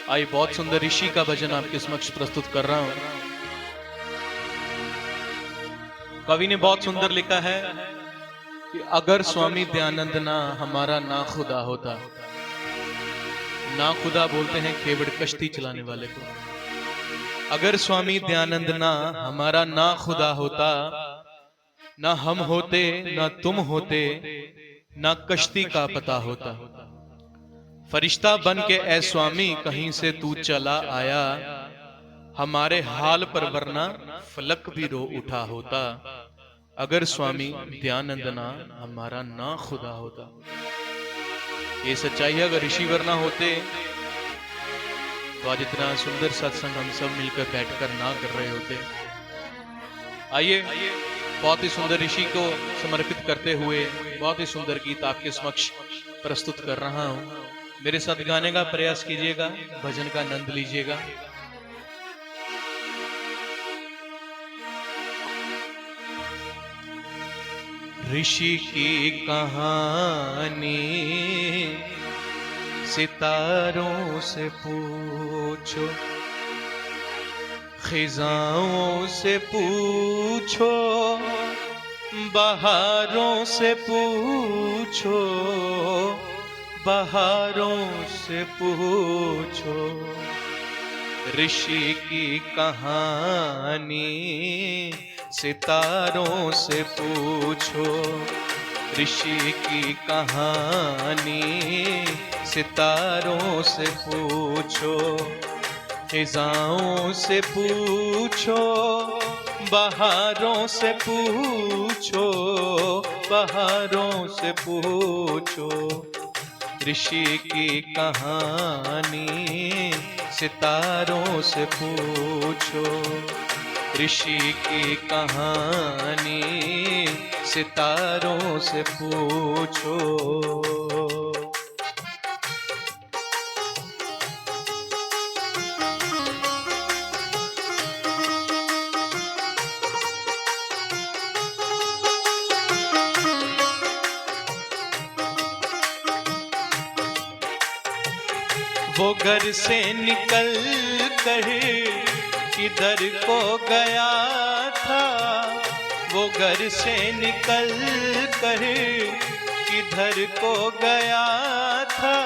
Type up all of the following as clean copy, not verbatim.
आई बहुत सुंदर ऋषि का भजन आपके समक्ष प्रस्तुत कर रहा हूं। कवि ने बहुत सुंदर लिखा है कि अगर स्वामी दयानंद ना हमारा ना खुदा होता। ना खुदा बोलते हैं केवड़ कश्ती चलाने वाले को। अगर स्वामी दयानंद ना हमारा ना खुदा होता, ना हम होते, ना तुम होते, ना कश्ती का पता होता। फरिश्ता बन के ऐ स्वामी कहीं से तू चला आया, हमारे हाल पर वरना फलक भी रो उठा होता। अगर स्वामी दयानंद ना हमारा ना खुदा होता। ये सच्चाई है। अगर ऋषि वरना होते तो आज इतना सुंदर सत्संग हम सब मिलकर बैठकर ना कर रहे होते। आइए बहुत ही सुंदर ऋषि को समर्पित करते हुए बहुत ही सुंदर गीत आपके समक्ष प्रस्तुत कर रहा हूं। मेरे साथ गाने का प्रयास कीजिएगा, भजन का आनंद लीजिएगा। ऋषि की कहानी सितारों से पूछो, खिजाओं से पूछो, बहारों से पूछो, बहारों से पूछो। ऋषि की कहानी सितारों से पूछो, ऋषि की कहानी सितारों से पूछो, खिजाओं से पूछो, बहारों से पूछो, बहारों से पूछो। ऋषि की कहानी सितारों से पूछो, ऋषि की कहानी सितारों से पूछो। वो घर से निकल कर किधर को गया था, वो घर से निकल कर किधर को गया था।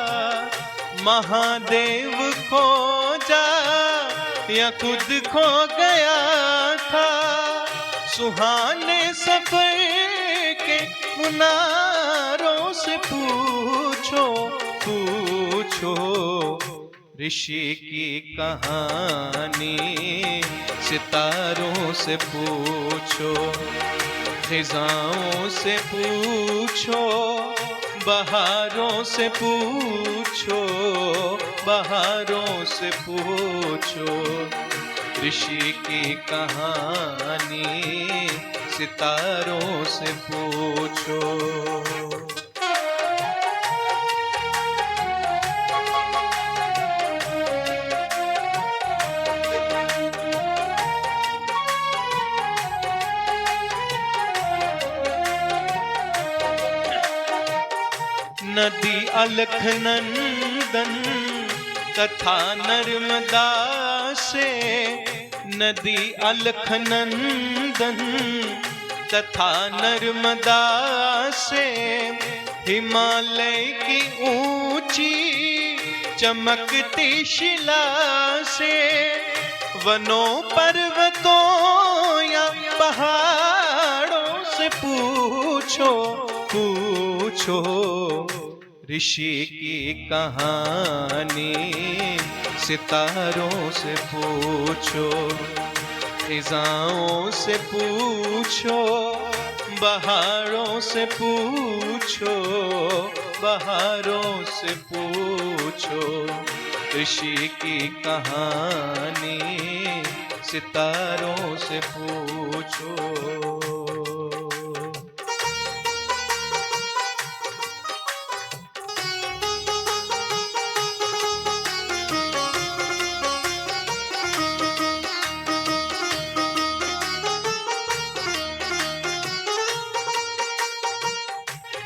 महादेव खोजा या खुद खो गया था। सुहाने सफर के मुनारों से पूछो, पूछो। ऋषि की कहानी सितारों से पूछो, खिजाओं से पूछो, बहारों से पूछो, बहारों से पूछो। ऋषि की कहानी सितारों से पूछो। नदी अलखनंदन तथा नर्मदा से, नदी अलखनंदन तथा नर्मदा से, हिमालय की ऊंची चमकती शिला से, वनों पर्वतों या पहाड़ों से पूछो, पूछो। ऋषि की कहानी सितारों से पूछो, खिजाओं से पूछो, बहारों से पूछो, बहारों से पूछो। ऋषि की कहानी सितारों से पूछो।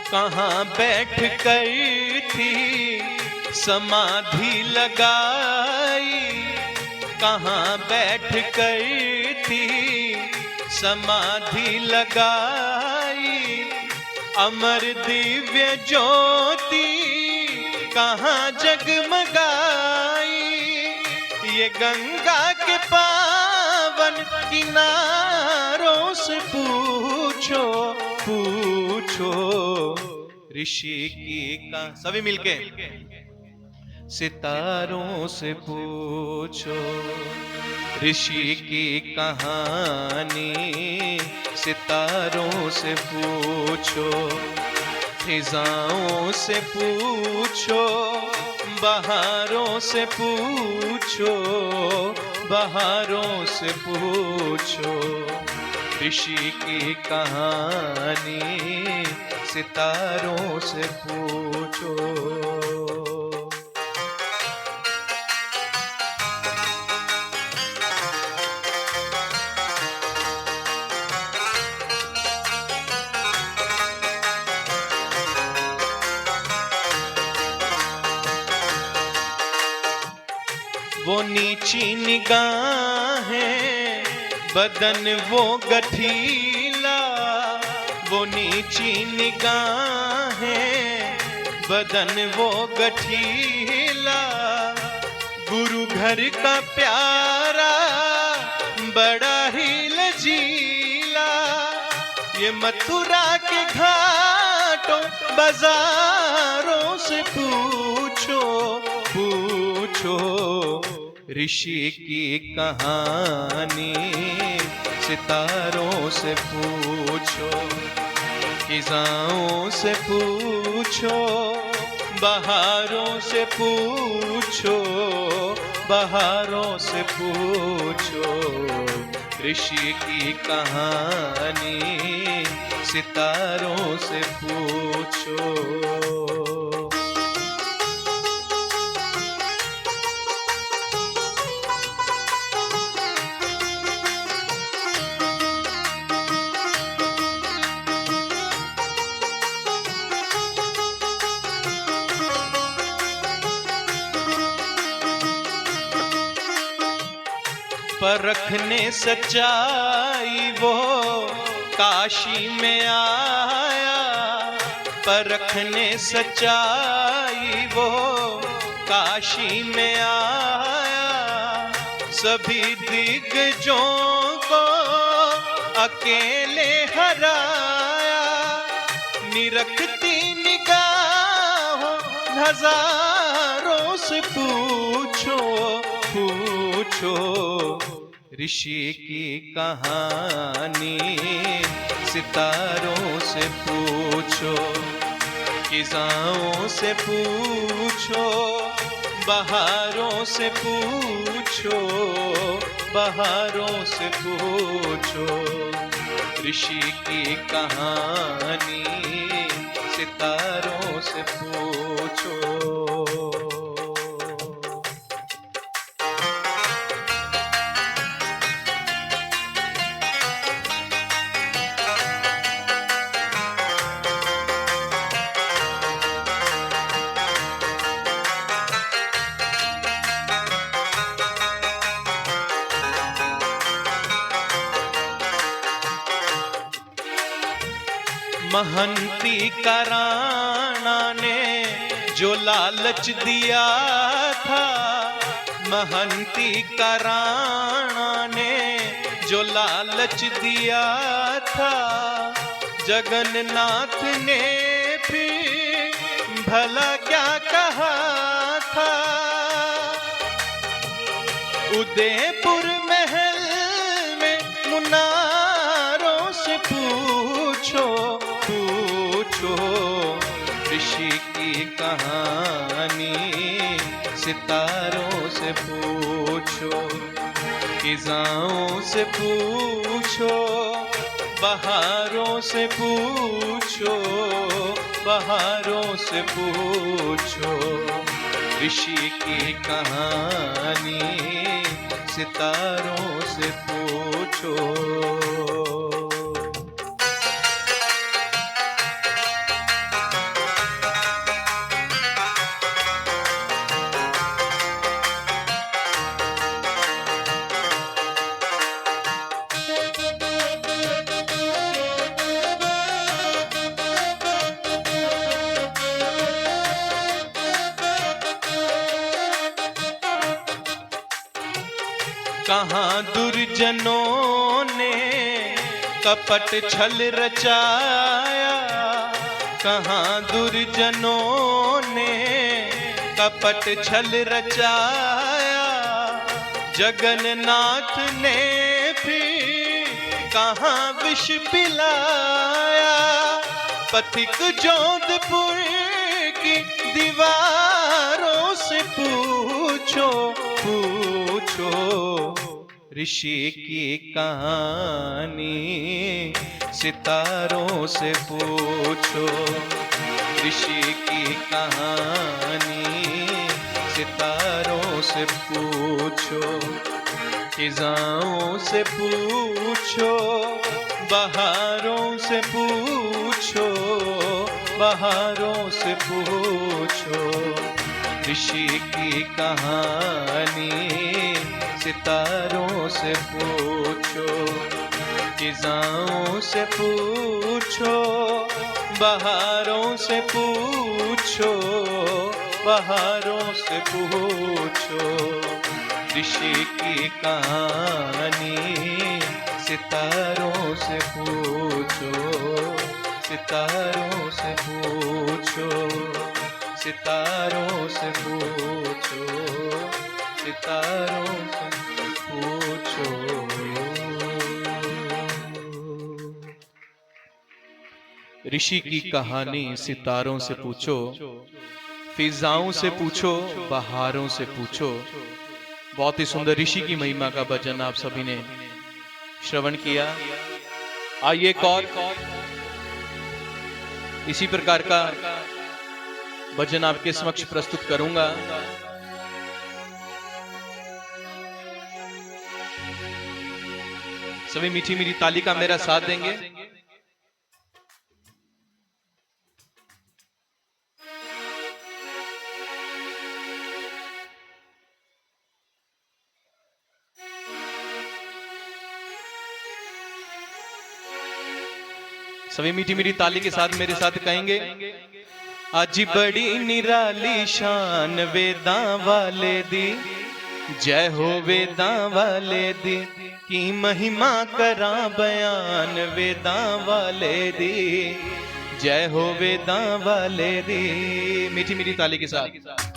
कहाँ बैठ कर थी समाधि लगाई, कहाँ बैठ कर थी समाधि लगाई, अमर दिव्य ज्योति कहाँ जगमगाई। ये गंगा के पावन किनारों से पूछो पूछो, ऋषि की का सभी मिलके सितारों से पूछो, ऋषि की कहानी सितारों से पूछो, फिजाओं से पूछो, बहारों से पूछो, बहारों से पूछो, ऋषि की कहानी सितारों से पूछो। वो नीची निगाहें बदन वो गठीला, वो नीची निगाहें बदन वो गठीला, गुरु घर का प्यारा बड़ा ही लजीला। ये मथुरा के घाटों बाजारों से पूछो पूछो, ऋषि की कहानी सितारों से पूछो, फिजाओं से पूछो, बहारों से पूछो, बहारों से पूछो, ऋषि की कहानी सितारों से पूछो। परखने सच्चाई वो काशी में आया, परखने सच्चाई वो काशी में आया, सभी दिग्गजों को अकेले हराया। निरखती निगाहों हजारों से पूछो पूछो, ऋषि की कहानी सितारों से पूछो, फिजाओं से पूछो, बहारों से पूछो, बहारों से पूछो, ऋषि की कहानी सितारों से पूछो। महंती का राणा ने जो लालच दिया था, महंती का राणा ने जो लालच दिया था, जगन्नाथ ने फिर भला क्या कहा था। उदयपुर महल में मुनारों से पूछो पूछो, ऋषि की कहानी सितारों से पूछो, फिजाओं से पूछो, बहारों से पूछो, बहारों से पूछो, ऋषि की कहानी सितारों से पूछो। कहाँ दुर्जनों ने कपट छल रचाया, कहाँ दुर्जनों ने कपट छल रचाया, जगन्नाथ ने फिर कहाँ विष पिलाया। पथिक जोधपुर की दीवारों से पूछो पूछो, ऋषि की कहानी सितारों से पूछो, ऋषि की कहानी सितारों से पूछो, खिजाओं से पूछो, बहारों से पूछो, बहारों से पूछो, ऋषि की कहानी सितारों से पूछो, खिजाओं से पूछो, बहारों से पूछो, बहारों से पूछो, ऋषि की कहानी सितारों से पूछो, सितारों से पूछो, सितारों से पूछो, सितारों से पूछो। ऋषि की कहानी सितारों से पूछो, फिजाओं से पूछो, बहारों से पूछो। बहुत ही सुंदर ऋषि की महिमा का भजन आप सभी ने श्रवण किया। आइए एक और इसी प्रकार का भजन आपके समक्ष प्रस्तुत करूंगा। सभी मीठी मीठी ताली का मेरा साथ देंगे। सभी मीठी मीठी ताली के साथ मेरे साथ कहेंगे, आज बड़ी निराली शान वेदां वाले दी, जय हो वेदां वाले दी, की महिमा करा बयान वेदां वाले दी, जय हो वेदां वाले दी। मीठी मीठी ताली के साथ।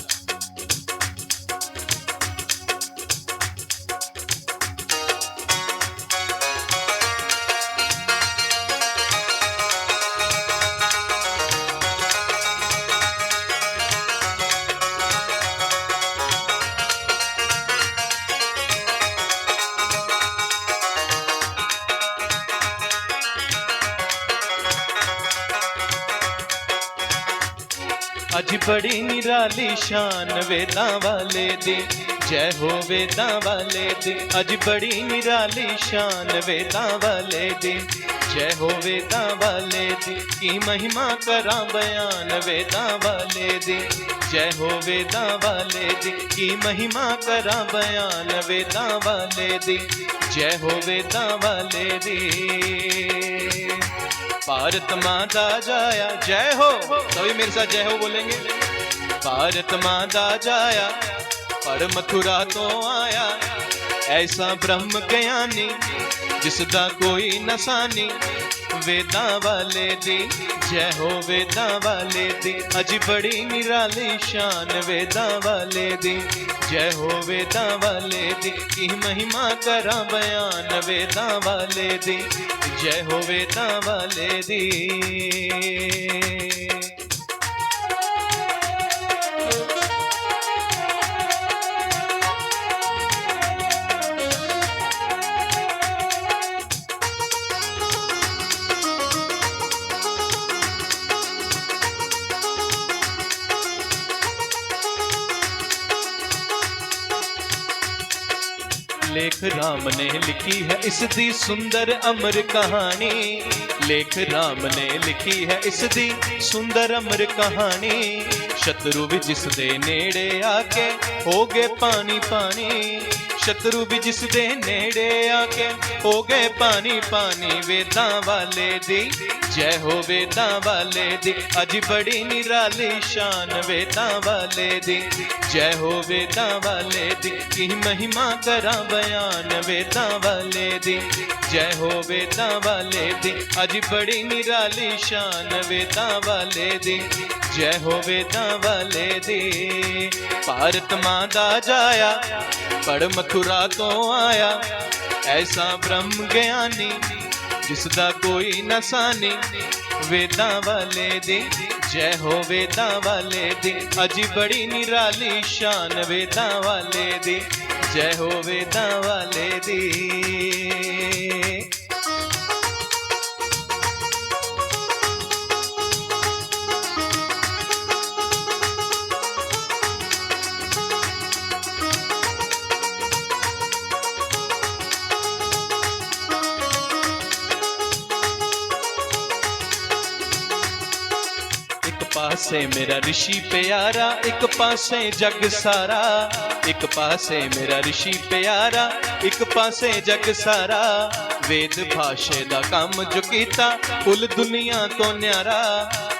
आज बड़ी निराली शान वेदां वाले दी, जय हो वेदां वाले दी, आज बड़ी निराली शान वेदां वाले दी, जय हो वेदां वाले दी, की महिमा करा बयान वेदां वाले दी, जय हो वेदां वाले दी, की महिमा करा बयान वेदां वाले दी, जय हो वेदां वाले दी। भारत माता जाया, जय हो, सभी मेरे साथ जय हो बोलेंगे। भारत माता जाया, पर मथुरा तो आया, ऐसा ब्रह्म ज्ञानी जिसदा कोई नसानी, वेदां वाले दी, जय हो वेदां वाले दी, अज बड़ी निराली शान वेदां वाले दी, जय हो वेदां वाले दी, की महिमा करा बयान वेदां वाले दी, जय हो वेदां वाले दी। लेख राम ने लिखी है इस दी सुंदर अमर कहानी, लेख राम ने लिखी है इस दी सुंदर अमर कहानी, शत्रु भी जिस दे नेड़े आके हो गए पानी पानी, शत्रु भी जिस दे नेड़े आके हो गए पानी पानी। वेदां वाले दी जय हो, वेदां वाले दी अज बड़ी निराली शान। वेदां वाले दी जय हो, वेदां वाले दी की महिमा करा बयान। वेदां वाले दी जय हो, वेदां वाले दी अज बड़ी निराली शान। वेदां वाले दी जय हो, वेदां वाले दी। भारत मां दा जाया पड़ मथुरा तो आया, ऐसा ब्रह्म ज्ञानी जिसदा कोई न सानी। वेदां वाले दी जय हो, वेदां वाले दी अज बड़ी निराली शान। वेदां वाले दी जय हो, वेदां वाले दी। पासे मेरा ऋषि प्यारा, एक पासे जग सारा। एक पासे मेरा ऋषि प्यारा, एक पासे जग सारा। वेद भाषे दा काम जो कीता कुल दुनिया तो न्यारा।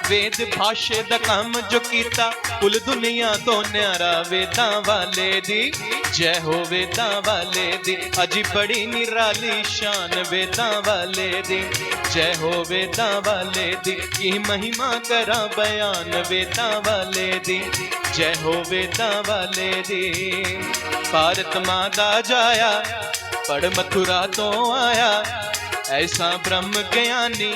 वेद भाषे दा काम जो कीता कुल दुनिया तो न्यारा। वेदां वाले दी जय हो, वेदां वाले दी अज बड़ी निराली शान। वेदां वाले दी जय हो, वेदां वाले दी की महिमा करा बयान। वेदां वाले दी जय हो, वेदां वाले दी। भारत मां दा जाया पड़ मथुरा तो आया, ऐसा ब्रह्म ज्ञानी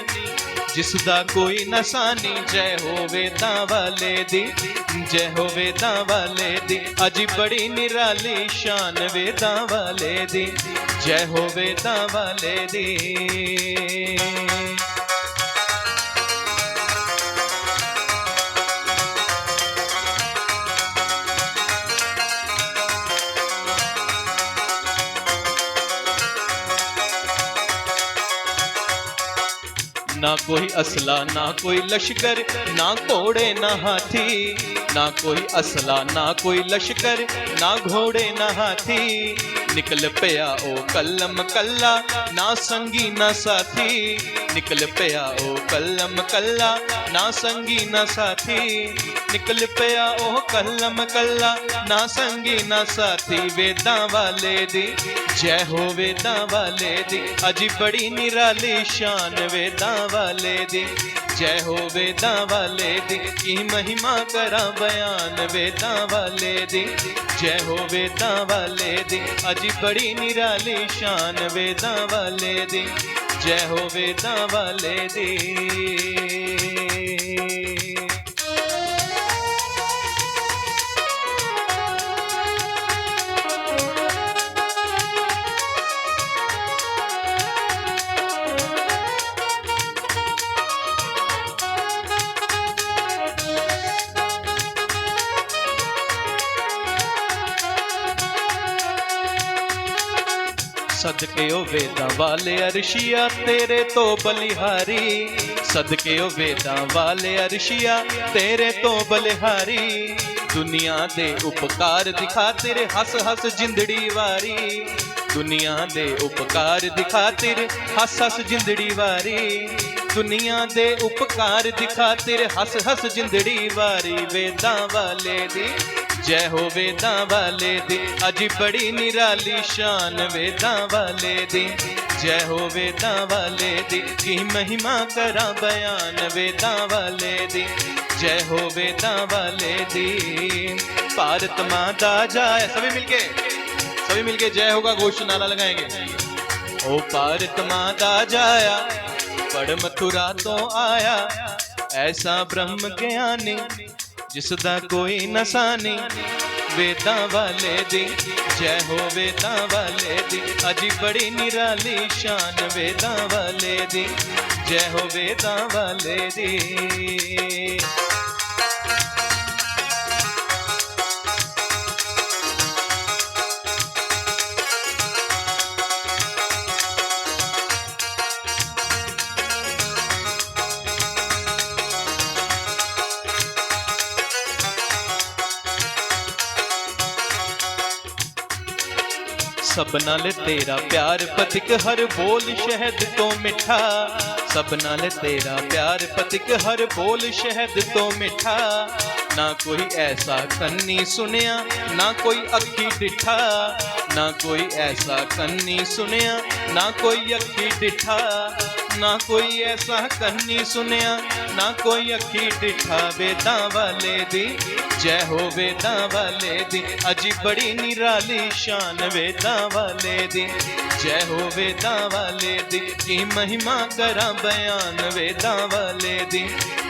जिसदा कोई न सानी। जय हो, वेदां वाले दी जय हो, वेदां वाले दी अज बड़ी निराली शान। वेदां वाले दी जय हो, वेदां वाले दी। ना कोई असला ना कोई लश्कर, ना घोड़े ना हाथी। ना कोई असला ना कोई लश्कर, ना घोड़े ना हाथी। निकल पया ओ कलम कल्ला, ना संगी ना साथी। निकल पया ओ कलम कल्ला, ना संगी ना साथी। निकल पया ओ कलम कल्ला, ना संगी ना साथी। वेदां वाले दी जय हो, वेदां वाले दी अज बड़ी निराली शान। वेदां वाले दी जय हो, वेदां वाले दी की महिमा करा बयान। वेदां वाले दी जय हो, वेदां वाले दी अज बड़ी निराली शान। वेदां वाले दी जय हो, वेदां वाले दी। सदके ओ वेदां वाले अर्शिया तेरे तो बलिहारी। सदके ओ वेदां वाले अर्शिया तेरे तो बलिहारी। दुनिया दे उपकार दिखा तेरे हस हस जिंदड़ी वारी। दुनिया दे उपकार दिखा तेरे हस हस जिंदड़ी वारी। दुनिया दे उपकार दिखा तेरे हस हस जिंदड़ी वारी। वेदां वाले दी जय हो, वेदां वाले दी अज बड़ी निराली शान। वेदां वाले दी जय हो, वेदां वाले दी की महिमा करा बयान। वेदां वाले दी जय हो, वेदां वाले दी। भारत मां दा जाय सभी मिलके जय होगा घोष नारा लगाएंगे। ओ भारत मां दा जाया पड़ मथुरा तो आया, ऐसा ब्रह्म ज्ञानी जिसदा कोई न सानी। वेदां वाले दी जय हो, वेदां वाले दी अज बड़ी निराली शान। वेदां वाले दी जय हो, वेदां वाले दी। सब नाल तेरा प्यार पथिक हर बोल शहद तो मिठा, सब नाल तेरा प्यार पथिक हर बोल शहद तो मिठा। ना कोई ऐसा कन्नी सुनिया ना कोई अखी डिठा, ना कोई ऐसा कन्नी सुनिया ना कोई अखी डिठा, ना कोई ऐसा कन्नी सुनिया ना कोई अखी डिठा। वेदां वाले दी जय हो, वेदां वाले दी अजी बड़ी निराली शान। वेदां वाले दी जय हो, वेदां वाले दी की महिमा करा बयान। वेदां वाले दी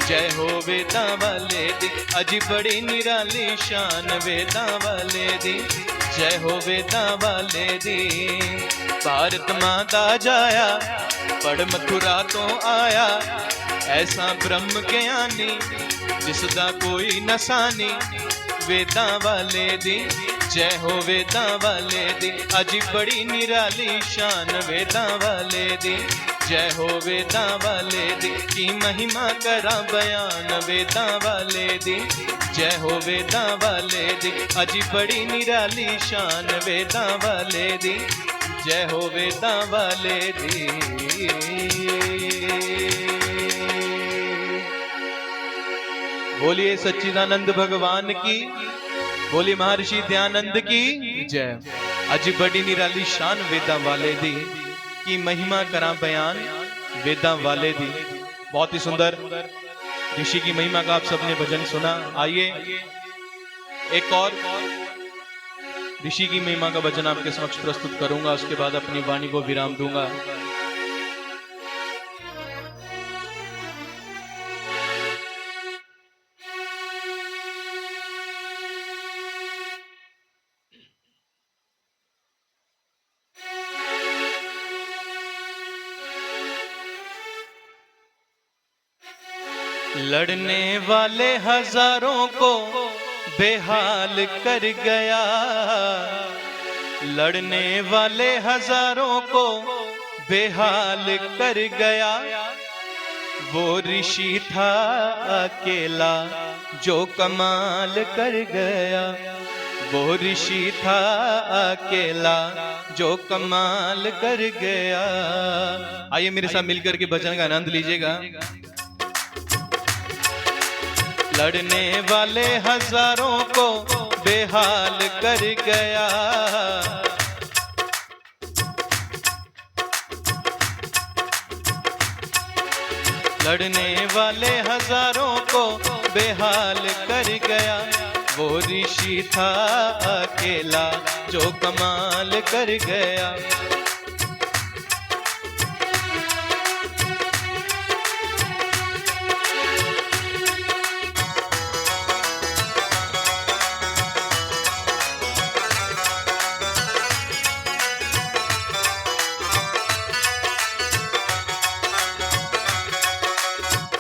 जय हो, वेदां वाले दी अजी बड़ी निराली शान। वेदां वाले दी जय हो, वेदां वाले दी। भारत मां दा जाया पड़ मथुरा तो आया, ऐसा ब्रह्म ज्ञानी जिसदा कोई नसानी। वेदां वाले दी जय हो, वेदां वाले दी अजी बड़ी निराली शान। वेदां वाले दी जय हो, वेदां वाले दी की महिमा करा बयान। वेदां वाले दी जय हो, वेदां वाले दी अजी बड़ी निराली शान। वेदां वाले दी जय हो, वेदां वाले दी। बोलिए सच्चिदानंद भगवान की, बोलिए महर्षि दयानंद की जय। अज बड़ी निराली शान वेदां वाले दी की महिमा करा बयान। वेदां वाले दी बहुत ही सुंदर ऋषि की महिमा का आप सबने भजन सुना। आइए एक और ऋषि की महिमा का भजन आपके समक्ष प्रस्तुत करूंगा, उसके बाद अपनी वाणी को विराम दूंगा। लड़ने वाले हजारों को बेहाल कर गया, लड़ने वाले हजारों को बेहाल कर गया। वो ऋषि था अकेला जो कमाल कर गया, वो ऋषि था अकेला जो कमाल कर गया। आइए मेरे साथ मिलकर के भजन का आनंद लीजिएगा। लड़ने वाले हजारों को बेहाल कर गया, लड़ने वाले हजारों को बेहाल कर गया। वो ऋषि था अकेला जो कमाल कर गया।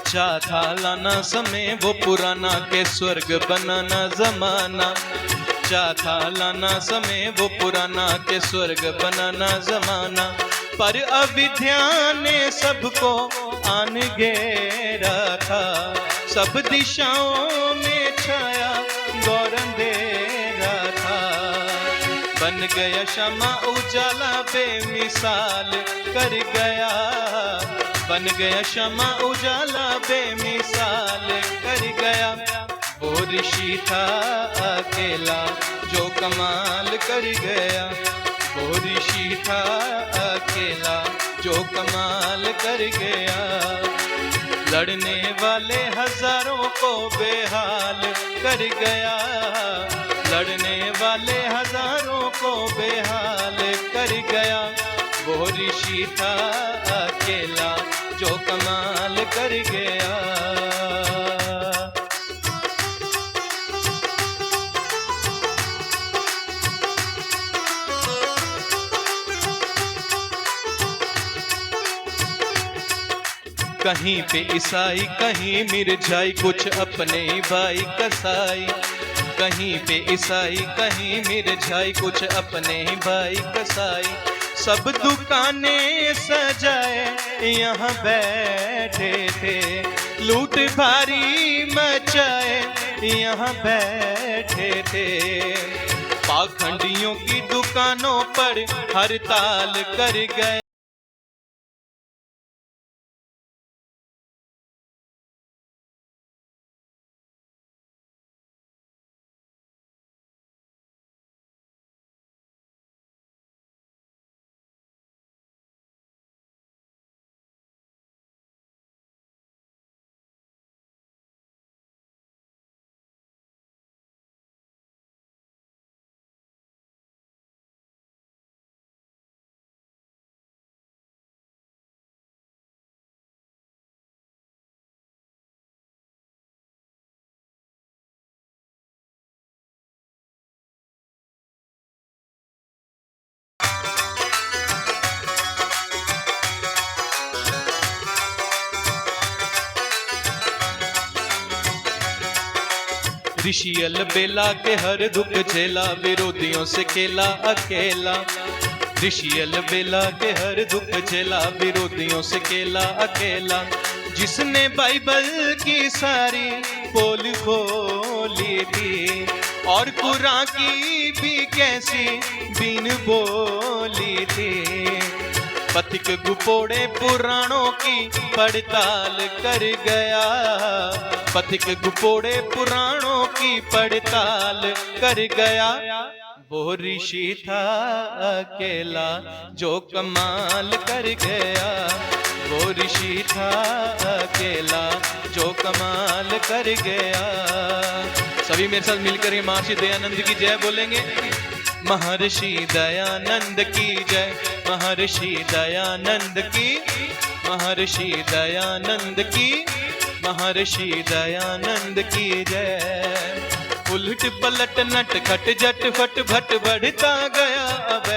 चाहा लाना समय वो पुराना के स्वर्ग बनाना जमाना, चाहा लाना समय वो पुराना के स्वर्ग बनाना जमाना। पर अविद्या ने सबको आन घेरा था, सब दिशाओं में छाया गौर अंधेरा था। बन गया शमा उजाला बेमिसाल कर गया, बन गया शमा उजाला बेमिसाल कर गया। वो ऋषि था अकेला जो कमाल कर गया, वो ऋषि था अकेला जो कमाल कर गया। लड़ने वाले हजारों को बेहाल कर गया, लड़ने वाले हजारों को बेहाल कर गया। वो ऋषि था अकेला जो कमाल कर गया। कहीं पे ईसाई कहीं मिर्जाई, कुछ अपने भाई कसाई। कहीं पे ईसाई कहीं मिर्जाई, कुछ अपने भाई कसाई। सब दुकानें सजाए यहाँ बैठे थे, लूट भारी मचाए यहाँ बैठे थे। पाखंडियों की दुकान दुकानों पर हड़ताल कर गए। ऋषि अलबेला के हर दुख झेला, विरोधियों से खेला अकेला। ऋषि अलबेला के हर दुख झेला, विरोधियों से खेला अकेला। जिसने बाइबल की सारी पोल खोली थी, और कुरान की भी कैसी बीन बोली थी। पथिक गुपोड़े पुराणों की पड़ताल कर गया। पथिक गुपोड़े पुराणों की पड़ताल कर गया। वो ऋषि था अकेला जो कमाल कर गया। वो ऋषि था अकेला जो कमाल कर गया। सभी मेरे साथ मिलकर ये महर्षि दयानंद की जय बोलेंगे। महर्षि दयानंद की जय, महर्षि दयानंद की, महर्षि दयानंद की, महर्षि दयानंद की जय। उलट पलट नट खट जट फट भट बढ़ता गया अब।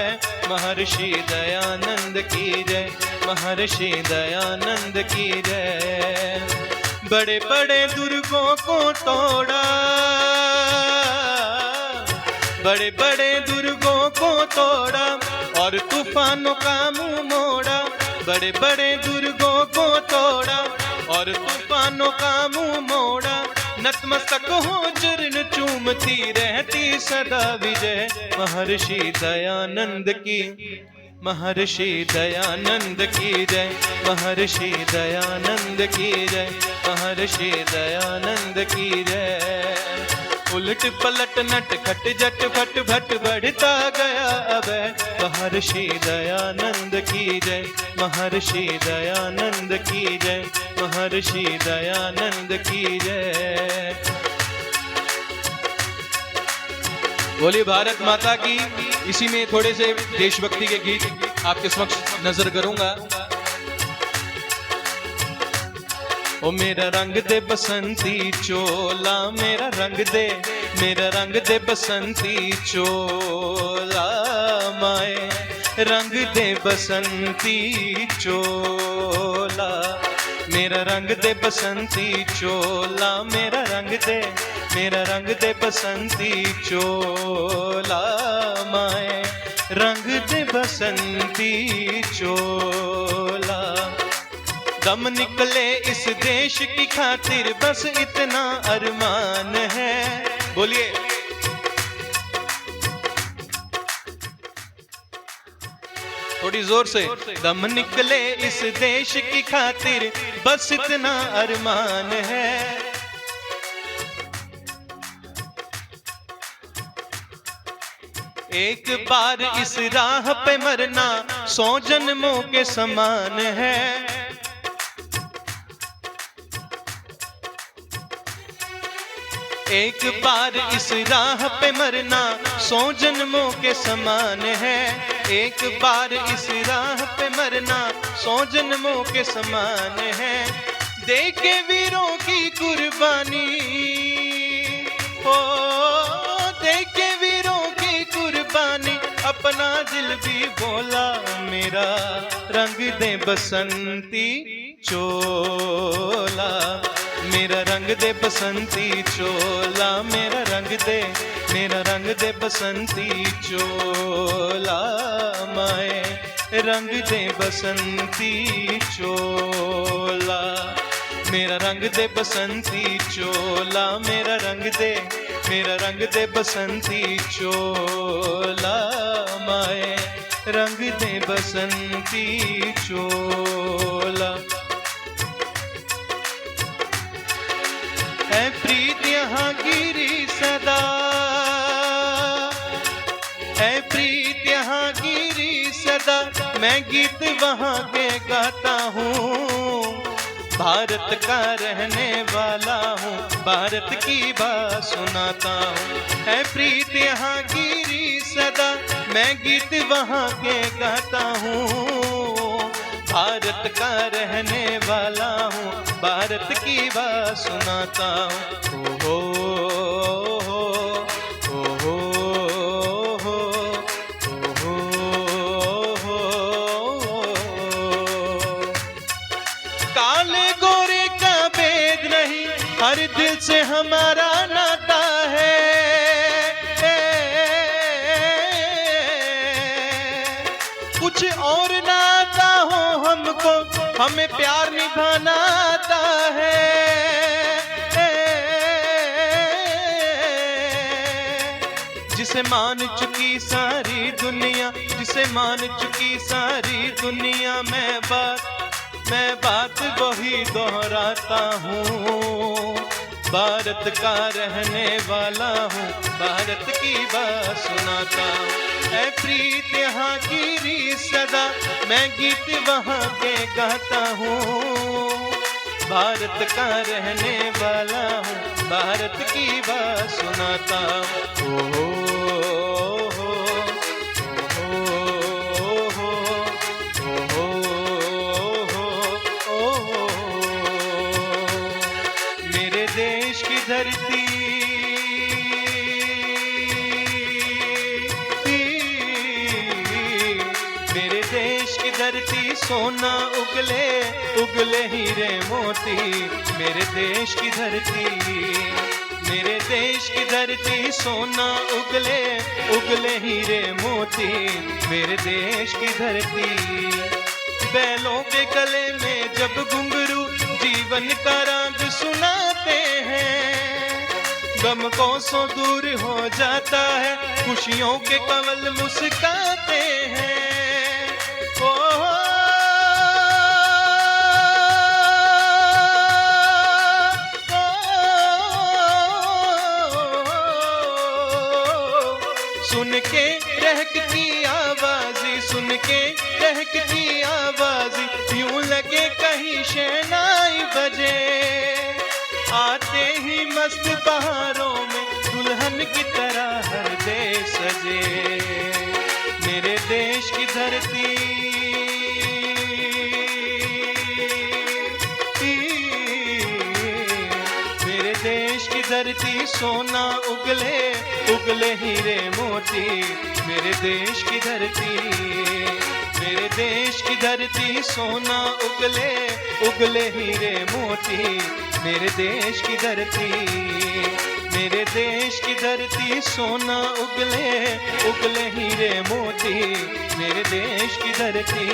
महर्षि दयानंद की जय, महर्षि दयानंद की जय। बड़े बड़े दुर्गों को तोड़ा, बड़े बड़े दुर्गों को तोड़ा, और तूफानों का मुंह मोड़ा। बड़े बड़े दुर्गों को तोड़ा, और तूफानों का मुंह मोड़ा। नतमस्तक हो चरण चूमती रहती सदा विजय। महर्षि दयानंद की, महर्षि दयानंद की जय, महर्षि दयानंद की जय, महर्षि दयानंद की जय। उलट पलट नट खट जट फट भट बढ़ता गया अब। महर्षि दयानंद की जय, महर्षि दयानंद की जय, महर्षि दयानंद की जय। बोलिए भारत माता की। इसी में थोड़े से देशभक्ति के गीत आपके समक्ष नजर करूंगा। ओ मेरा रंग दे बसंती चोला, मेरा रंग दे, मेरा रंग दे बसंती चोला। माए रंग दे बसंती चोला, मेरा रंग दे बसंती चोला। मेरा रंग दे, मेरा रंग दे बसंती चोला। माए रंग दे बसंती चोला। दम निकले इस देश की खातिर, बस इतना अरमान है। बोलिए। थोड़ी जोर से। दम निकले इस देश की खातिर, बस इतना अरमान है। एक बार इस राह पे मरना 100 जन्मों के समान है। एक बार इस राह पे मरना 100 जन्मों के समान है। एक बार इस राह पे मरना 100 जन्मों के समान है। देखे वीरों की कुर्बानी, हो देखे वीरों की कुर्बानी। अपना दिल भी बोला मेरा, रंग दे बसंती चोला। मेरा रंग दे बसंती चोला, मेरा रंग दे, मेरा रंग दे बसंती चोला। माए रंग दे बसंती चोला। मेरा रंग दे बसंती चोला, मेरा रंग दे, मेरा रंग दे बसंती चोला माए, रंग दे बसंती चोला। है प्रीत यहाँ गिरी सदा, है प्रीत यहाँ गिरी सदा, मैं गीत वहाँ के गाता हूँ। भारत का रहने वाला हूँ, भारत की बात सुनाता हूँ। है प्रीत यहाँ गिरी सदा, मैं गीत वहाँ के गाता हूँ। भारत का रहने वाला हूँ, भारत की बात सुनाता हूँ। हो हो हो हो काले गोरे का भेद नहीं, हर दिल से हमारा नाता है। कुछ और नाता हो हमको, हमें प्यार निभाना आता है। जिसे मान चुकी सारी दुनिया, जिसे मान चुकी सारी दुनिया, मैं बात वही दोहराता हूँ। भारत का रहने वाला हूँ, भारत की बात सुनाता हूँ। है प्रीत यहाँ गिरी सदा, मैं गीत वहाँ के गाता हूँ। भारत का रहने वाला हूँ, भारत की बात सुनाता हूँ। मेरे देश की धरती, मेरे देश की धरती सोना उगले, उगले हीरे मोती। मेरे देश की धरती, मेरे देश की धरती सोना उगले, उगले हीरे मोती। मेरे देश की धरती, बैलों के गले में जब घुंघरू जीवन का राग सुनाते हैं, गम को सो दूर हो जाता है, खुशियों के कवल मुस्काते हैं। सुन के रहकती आवाज़ी, सुन के रहकती आवाज़ी, यूं लगे कहीं शहनाई बजे। आते ही मस्त बहारों में दुल्हन की तरह हर देश सजे। मेरे देश की धरती, मेरे देश की धरती सोना उगले, उगले हीरे मोती। मेरे देश की धरती, मेरे देश की धरती सोना उगले, उगले हीरे मोती। मेरे देश की धरती, मेरे देश की धरती सोना उगले, उगले हीरे मोती। मेरे देश की धरती।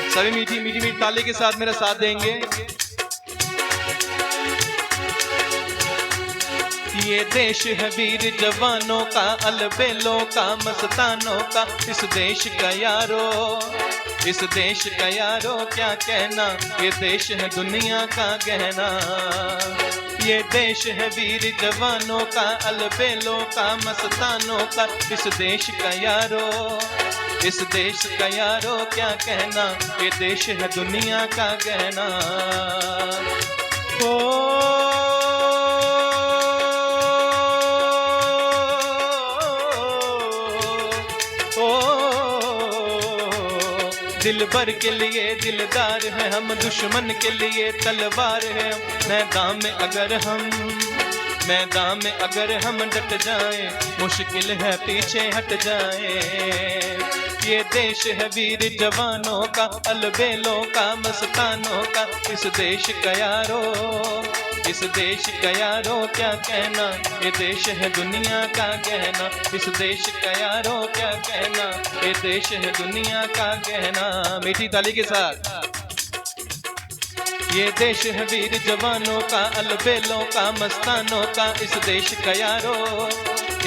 सभी मीठी मीठी मीठी ताली के साथ मेरा साथ देंगे। ये देश है वीर जवानों का, अलबेलों का, मस्तानों का। इस देश का यारो, इस देश का यारो क्या कहना, ये देश है दुनिया का गहना। ये देश है वीर जवानों का, अलबेलों का, मस्तानों का। इस देश का यारो, इस देश का यारो क्या कहना, ये देश है दुनिया का गहना। दिल भर के लिए दिलदार है हम, दुश्मन के लिए तलवार है। मैदान में अगर हम, मैदान में अगर हम डट जाए, मुश्किल है पीछे हट जाए। ये देश है वीर जवानों का, अलबेलों का, मस्तानों का। इस देश का यारो, इस देश का यारो क्या कहना, ये देश है दुनिया का गहना। इस देश का यारो क्या कहना, ये देश है दुनिया का गहना। मीठी ताली के साथ। ये देश है वीर जवानों का, अलबेलों का, मस्तानों का, इस देश का यारो,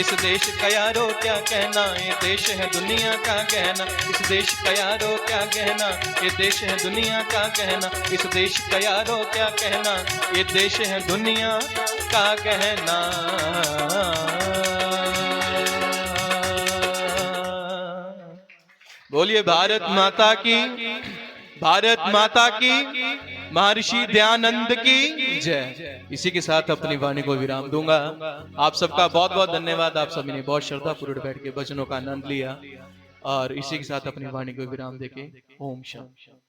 इस देश का यारो क्या कहना, ये देश है दुनिया का गहना, इस देश का यारो क्या कहना, ये देश है दुनिया का गहना, इस देश का यारो क्या कहना, ये देश है दुनिया का गहना। बोलिए भारत माता की, भारत माता की, महर्षि दयानंद की जय। इसी के साथ अपनी वाणी को विराम दूंगा। आप सबका बहुत बहुत धन्यवाद। आप सभी ने बहुत श्रद्धापूर्वक बैठ के भजनों का आनंद लिया और इसी के साथ अपनी वाणी को विराम देके ओम शांति।